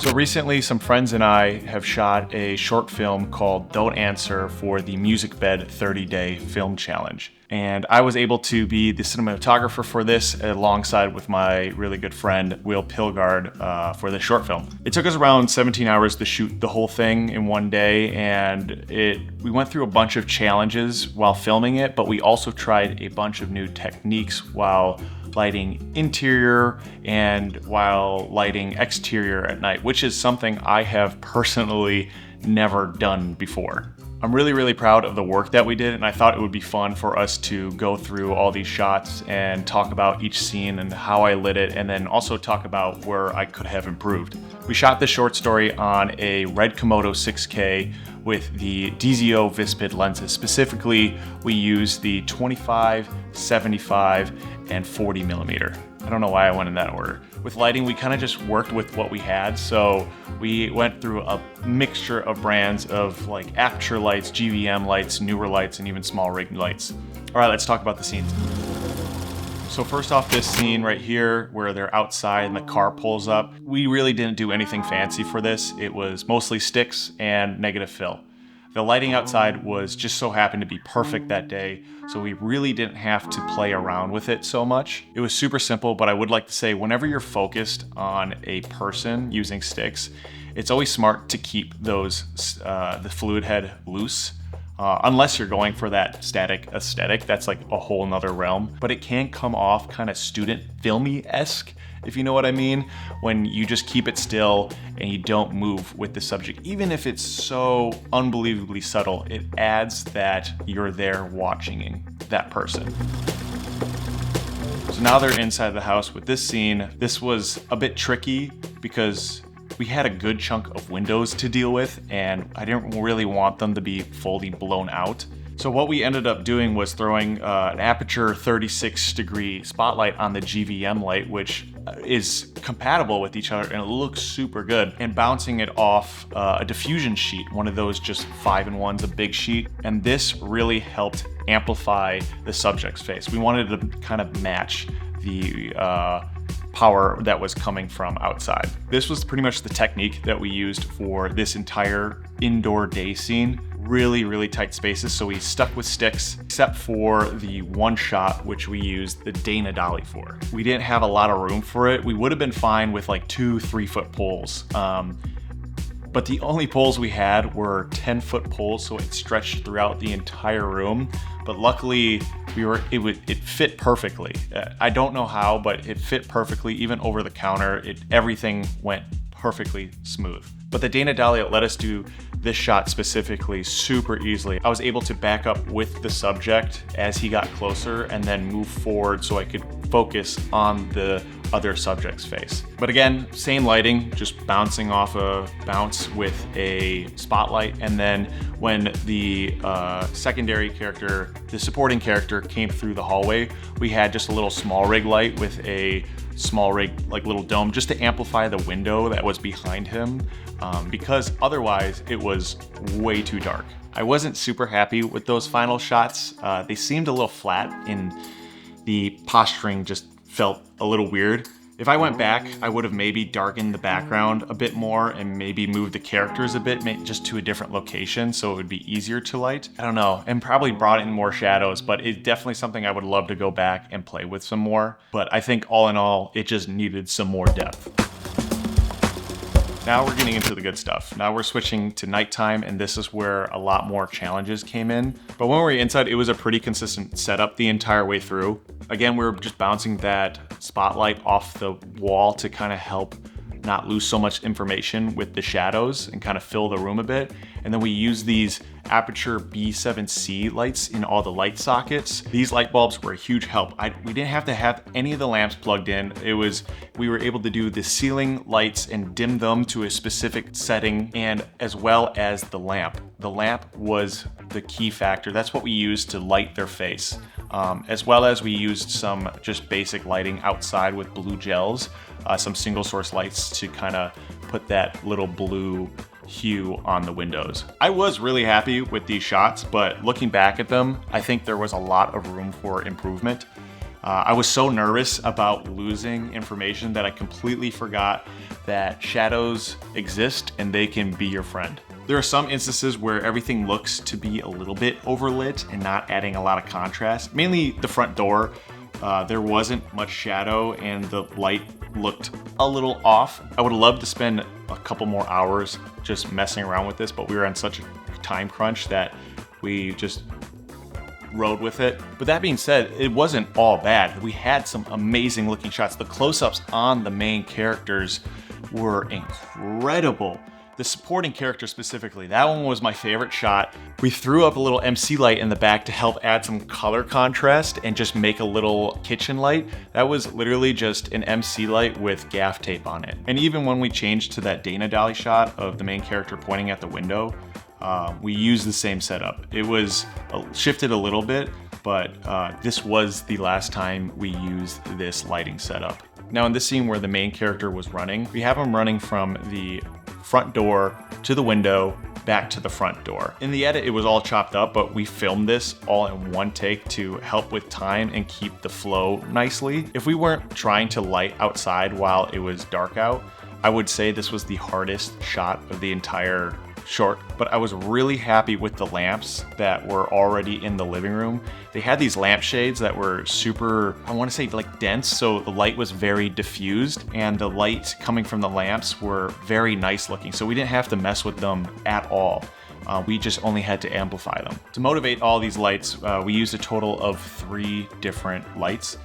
So recently, some friends and I have shot a short film called Don't Answer for the Music Bed 30-Day Film Challenge. And I was able to be the cinematographer for this alongside with my really good friend, Will Pilgard, for this short film. It took us around 17 hours to shoot the whole thing in one day, and we went through a bunch of challenges while filming it, but we also tried a bunch of new techniques while lighting interior and while lighting exterior at night, which is something I have personally never done before. I'm really proud of the work that we did, and I thought it would be fun for us to go through all these shots and talk about each scene and how I lit it, and then also talk about where I could have improved. We shot this short story on a Red Komodo 6K with the DZO Vispid lenses. Specifically, we used the 25, 75, and 40 millimeter. I don't know why I went in that order. With lighting, we kind of just worked with what we had, so we went through a mixture of brands of like aperture lights, GVM lights, newer lights, and even SmallRig lights. All right, let's talk about the scenes. So first off, this scene right here where they're outside and the car pulls up, we really didn't do anything fancy for this. It was mostly sticks and negative fill. The lighting outside was just so happened to be perfect that day, so we really didn't have to play around with it so much. It was super simple, but I would like to say whenever you're focused on a person using sticks, it's always smart to keep those the fluid head loose. Unless you're going for that static aesthetic, that's like a whole nother realm. But it can come off kind of student filmy-esque, if you know what I mean, when you just keep it still and you don't move with the subject. Even if it's so unbelievably subtle, it adds that you're there watching that person. So now they're inside the house with this scene. This was a bit tricky because we had a good chunk of windows to deal with, and I didn't really want them to be fully blown out. So what we ended up doing was throwing an aperture 36-degree spotlight on the GVM light, which is compatible with each other and it looks super good, and bouncing it off a diffusion sheet, one of those just 5-in-1s, a big sheet. And this really helped amplify the subject's face. We wanted to kind of match the power that was coming from outside. This was pretty much the technique that we used for this entire indoor day scene. Really tight spaces, so we stuck with sticks, except for the one shot which we used the Dana dolly for. We didn't have a lot of room for it. We would have been fine with like 2-3 foot poles. But the only poles we had were 10-foot poles, so it stretched throughout the entire room. But luckily, it fit perfectly. I don't know how, but it fit perfectly, even over the counter. Everything went perfectly smooth. But the Dana dolly let us do this shot specifically super easily. I was able to back up with the subject as he got closer and then move forward so I could focus on the other subject's face. But again, same lighting, just bouncing off a bounce with a spotlight. And then when the secondary character, the supporting character, came through the hallway, we had just a little SmallRig light with a SmallRig like little dome just to amplify the window that was behind him, because otherwise it was way too dark. I wasn't super happy with those final shots. They seemed a little flat, and the posturing just felt a little weird. If I went back, I would have maybe darkened the background a bit more and maybe moved the characters a bit, just to a different location so it would be easier to light. I don't know, and probably brought in more shadows, but it's definitely something I would love to go back and play with some more. But I think all in all, it just needed some more depth. Now we're getting into the good stuff. Now we're switching to nighttime, and this is where a lot more challenges came in. But when we were inside, it was a pretty consistent setup the entire way through. Again, we were just bouncing that spotlight off the wall to kind of help not lose so much information with the shadows and kind of fill the room a bit. And then we use these Aperture B7C lights in all the light sockets. These light bulbs were a huge help. We didn't have to have any of the lamps plugged in. We were able to do the ceiling lights and dim them to a specific setting, and as well as the lamp. The lamp was the key factor. That's what we used to light their face. As well as we used some just basic lighting outside with blue gels, some single source lights to kind of put that little blue hue on the windows. I was really happy with these shots, but looking back at them, I think there was a lot of room for improvement. I was so nervous about losing information that I completely forgot that shadows exist and they can be your friend. There are some instances where everything looks to be a little bit overlit and not adding a lot of contrast. Mainly the front door, there wasn't much shadow and the light looked a little off. I would love to spend a couple more hours just messing around with this, but we were on such a time crunch that we just rode with it. But that being said, it wasn't all bad. We had some amazing looking shots. The close-ups on the main characters were incredible. The supporting character specifically, that one was my favorite shot. We threw up a little MC light in the back to help add some color contrast and just make a little kitchen light. That was literally just an MC light with gaff tape on it. And even when we changed to that Dana Dolly shot of the main character pointing at the window, we used the same setup. It was shifted a little bit, but this was the last time we used this lighting setup. Now in this scene where the main character was running, we have him running from the front door to the window, back to the front door. In the edit, it was all chopped up, but we filmed this all in one take to help with time and keep the flow nicely. If we weren't trying to light outside while it was dark out, I would say this was the hardest shot of the entire short, but I was really happy with the lamps that were already in the living room. They had these lampshades that were super, I want to say like dense, so the light was very diffused and the light coming from the lamps were very nice looking, so we didn't have to mess with them at all. We just only had to amplify them. To motivate all these lights, we used a total of 3 different lights.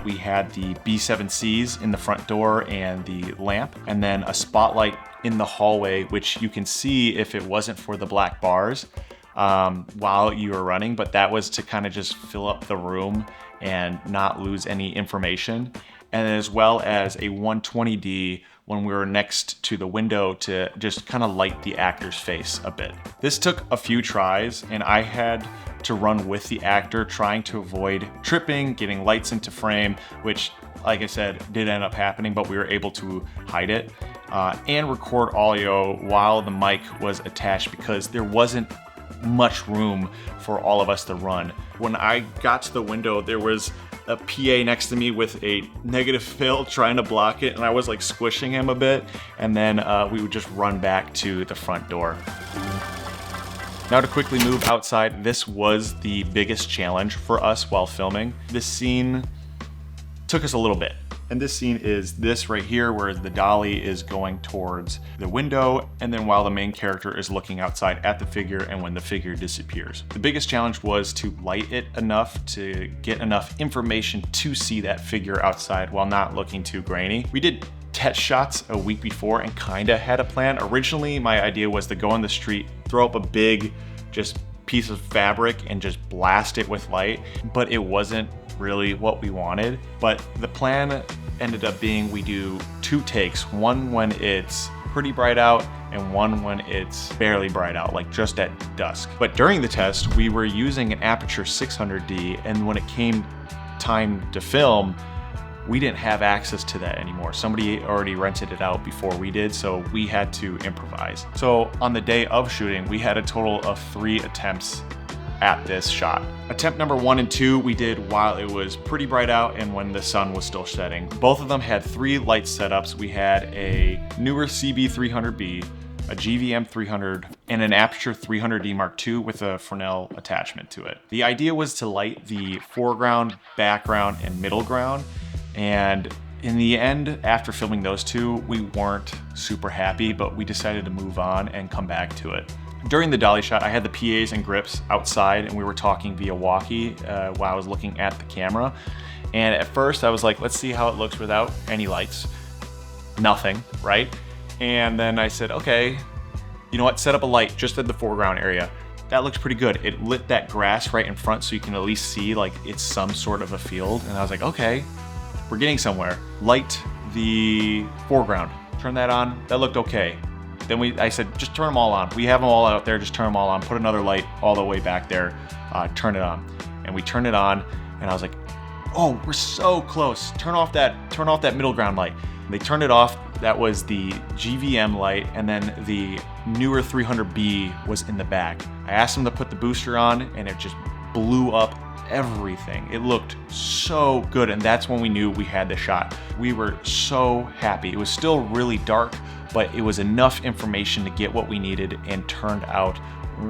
We had the B7Cs in the front door and the lamp, and then a spotlight in the hallway, which you can see if it wasn't for the black bars while you were running, but that was to kind of just fill up the room and not lose any information. And as well as a 120D when we were next to the window to just kind of light the actor's face a bit. This took a few tries and I had to run with the actor trying to avoid tripping, getting lights into frame, which like I said, did end up happening, but we were able to hide it and record audio while the mic was attached because there wasn't much room for all of us to run. When I got to the window, there was a PA next to me with a negative fill trying to block it, and I was like squishing him a bit, and then we would just run back to the front door. Now to quickly move outside, this was the biggest challenge for us while filming. This scene took us a little bit. And this scene is this right here, where the dolly is going towards the window, and then while the main character is looking outside at the figure and when the figure disappears. The biggest challenge was to light it enough to get enough information to see that figure outside while not looking too grainy. We did test shots a week before and kinda had a plan. Originally, my idea was to go on the street, throw up a big just piece of fabric and just blast it with light, but it wasn't really what we wanted. But the plan ended up being we do 2 takes, one when it's pretty bright out and one when it's barely bright out, like just at dusk. But during the test, we were using an aperture 600D, and when it came time to film, we didn't have access to that anymore. Somebody already rented it out before we did, so we had to improvise. So on the day of shooting, we had a total of 3 attempts at this shot. Attempt number 1 and 2 we did while it was pretty bright out and when the sun was still setting. Both of them had 3 light setups. We had a newer CB300B, a GVM 300, and an Aperture 300D Mark II with a Fresnel attachment to it. The idea was to light the foreground, background, and middle ground, and in the end, after filming those 2, we weren't super happy, but we decided to move on and come back to it. During the dolly shot, I had the PAs and grips outside and we were talking via walkie while I was looking at the camera. And at first I was like, let's see how it looks without any lights. Nothing, right? And then I said, okay, you know what, set up a light just at the foreground area. That looks pretty good. It lit that grass right in front so you can at least see like it's some sort of a field. And I was like, okay, we're getting somewhere. Light the foreground, turn that on, that looked okay. Then I said, just turn them all on. We have them all out there, just turn them all on. Put another light all the way back there, turn it on. And we turned it on, and I was like, oh, we're so close. Turn off that middle ground light. And they turned it off. That was the GVM light, and then the newer 300B was in the back. I asked them to put the booster on, and it just blew up everything. It looked so good, and that's when we knew we had the shot. We were so happy. It was still really dark, but it was enough information to get what we needed and turned out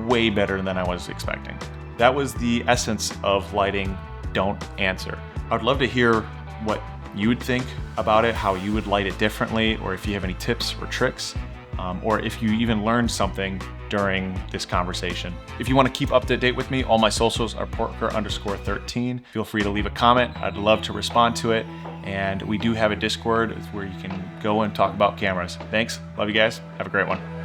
way better than I was expecting. That was the essence of lighting Don't Answer. I'd love to hear what you would think about it, how you would light it differently, or if you have any tips or tricks, or if you even learned something during this conversation. If you want to keep up to date with me, all my socials are porker_13. Feel free to leave a comment. I'd love to respond to it. And we do have a Discord where you can go and talk about cameras. Thanks. Love you guys. Have a great one.